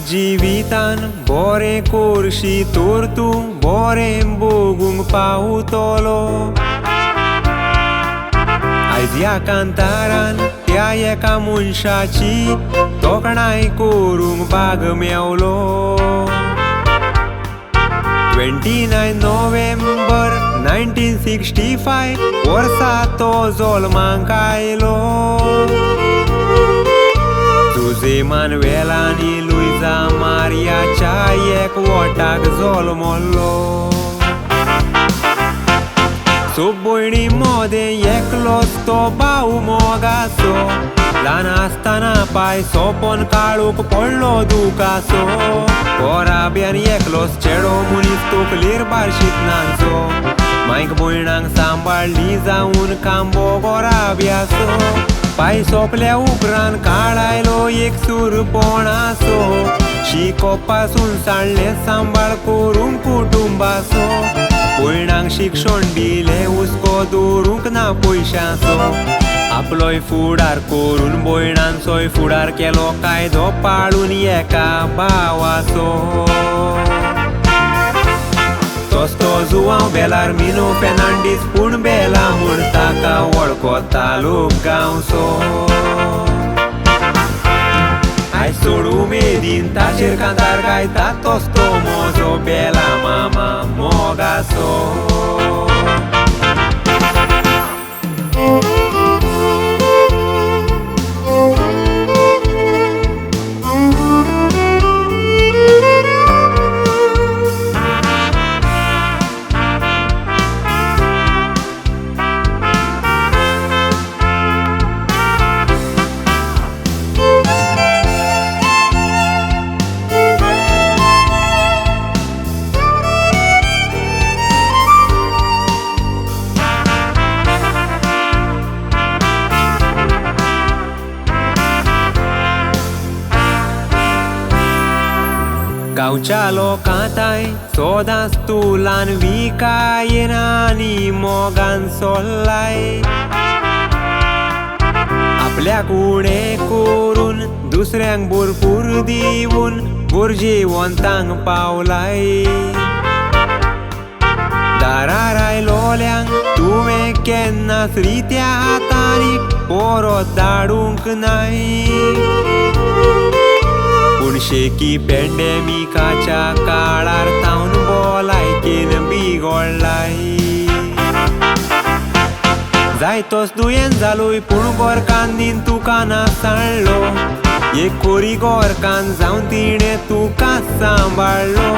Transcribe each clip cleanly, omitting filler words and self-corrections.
जिवितान बरें कोरशी तर तूं बरें भोगूंक पावतलो आयज ह्या कांतारान त्या एका मनशाची तोखणाय करूंक भाग मेवलो 29 नोव्हेंबर 1965 वर्सा तो जल्माक आयलो तुझे मानवेल आनी लुइजा मारियाच्या एकवटाक जल्मलो सोब भयणी मदें एकलोच तो भाव मोगाचो ल्हान आसतना पाय सोपोन काळूक पडलो दुखाचो पोराब्यान एकलोच चेडो मनीस तोकलेर बारशीत नाचो मायक भयणांक सांबाळली जावन कांबो गोराब्याचो पाय सोंपल्या उपरांत काळ आयलो एक सुरपणाचो शिकोवपासून साडलें सांबाळ करूंक कुटुंबाचो भयणांक शिक्षण दिलें हुस्को दवरूंक ना पयशांचो आपलोय फुडार करून भयणांचोय फुडार केलो कायदो पाळून एका भावाचो तोच तो जुवांव बेलार मिनो फेर्नांडीस पूण बेला म्हूण ताका वळखता लोक गांवचो आयज सोड उमेदीन ताचेर कांतार गायता तोच तो म्हजो बेला मामा मोगाचो गांवच्या लोकांताय सोदांच तुलान विकायेन आनी मोगान सोल्लाय आपल्याक उणें करून दुसऱ्यांक भरपूर दिवून गरजेवंतांक पावलाय दारार आयलोल्यांक तुवें केन्नाच रित्या हातांनी परत धाडूंक नाय पूण शेकी पॅन्डेमिकाच्या काळार तावन भलायकेन बिगडलाय जायतोच दुयेंत जालोय पूण गोरकांनीन तुका नासाळ्ळो एक कोरी गोरकान जावन तिणें तुका सांबाळ्ळो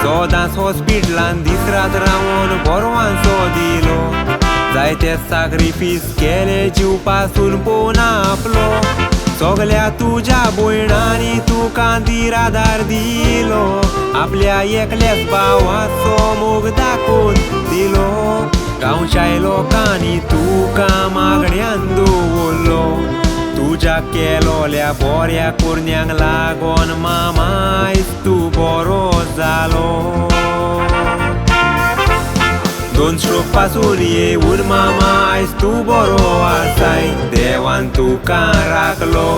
सोदांच हॉस्पिटलान दीस रात रावून बोरवांचो दिलो जायते सॅक्रिफीस केले जीव पासून पोवन आपलो सगल्या तुज्या भयणांनी तुका दिरादार दिलो आपल्या एकल्याच भावाचो मोग दाखोवन दिलो गांवच्या लोकांनी तुका मागण्यांत दवरलो तुज्या केलोल्या बऱ्या कुरण्यांक लागोन मामा आयज तूं बरो जालो 2 श्लोक पासून येवन मामा आयज तूं बरो आसाय देवान तुका राखलो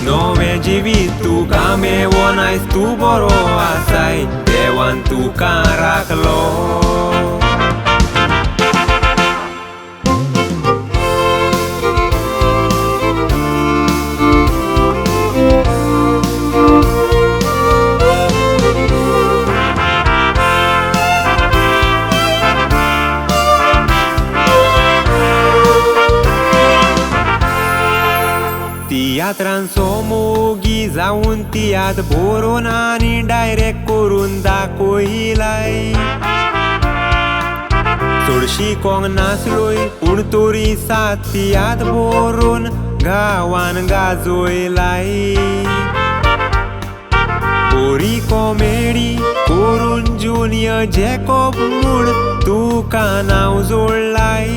नवें जिवीत तुका मेळोन आयज तूं बरो आसाय देवान तुका राखलो तियात्रांचो मोगी जावन तियात बरोवन आनी डायरेक्ट करून दाखयलाय चडशी कोंग नाचलोय पूण तोरी सात तियात बरोवन गांवान गाजयलाय बरी कॉमेडी करून जुनियर जॅकॉब म्हूण तुका नांव जोडलाय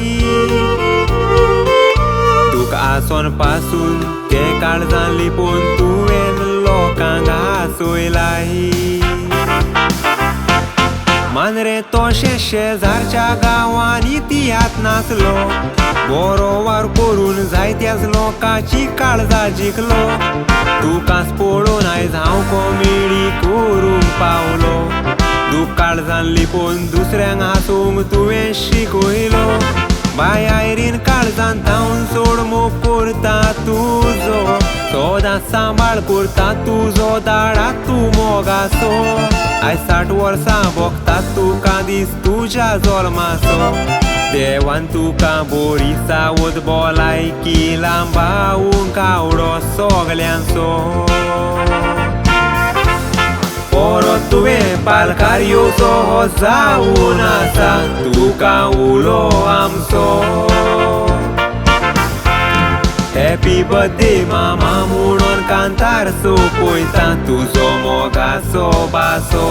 तुका आसोन पासून ते काळजां लिपोवन तुवें लोकांक हांसयलाय रे तोशे शेजारच्या गांवान इतिहास नाचलो बरो वार करून जायत्याच लोकांची काळजा जिखलो तुकाच पळोवन आयज हांव कॉमेडी करूंक पावलो दूख काळजान लिपोवन दुसऱ्यांक हांसूंक तुवें शिकयलो बाय आयरीन काळजान धांवन सोड मोग करता तुजो सदांच सांबाळ करता तुजो दाडा तूं मोगाचो आयज 60 वर्सां भोगता तुका दीस तुज्या जल्माचो देवान तुका बरी सावद भलायकी लांबावूंक आवडो सगल्यांचो परत तुवें पालकार येवचो हो जावन आसा तुका उलो आमचो हॅपी बर्थडे मामा म्हणून कांतार सोपयता तुजो मोगाचो बासो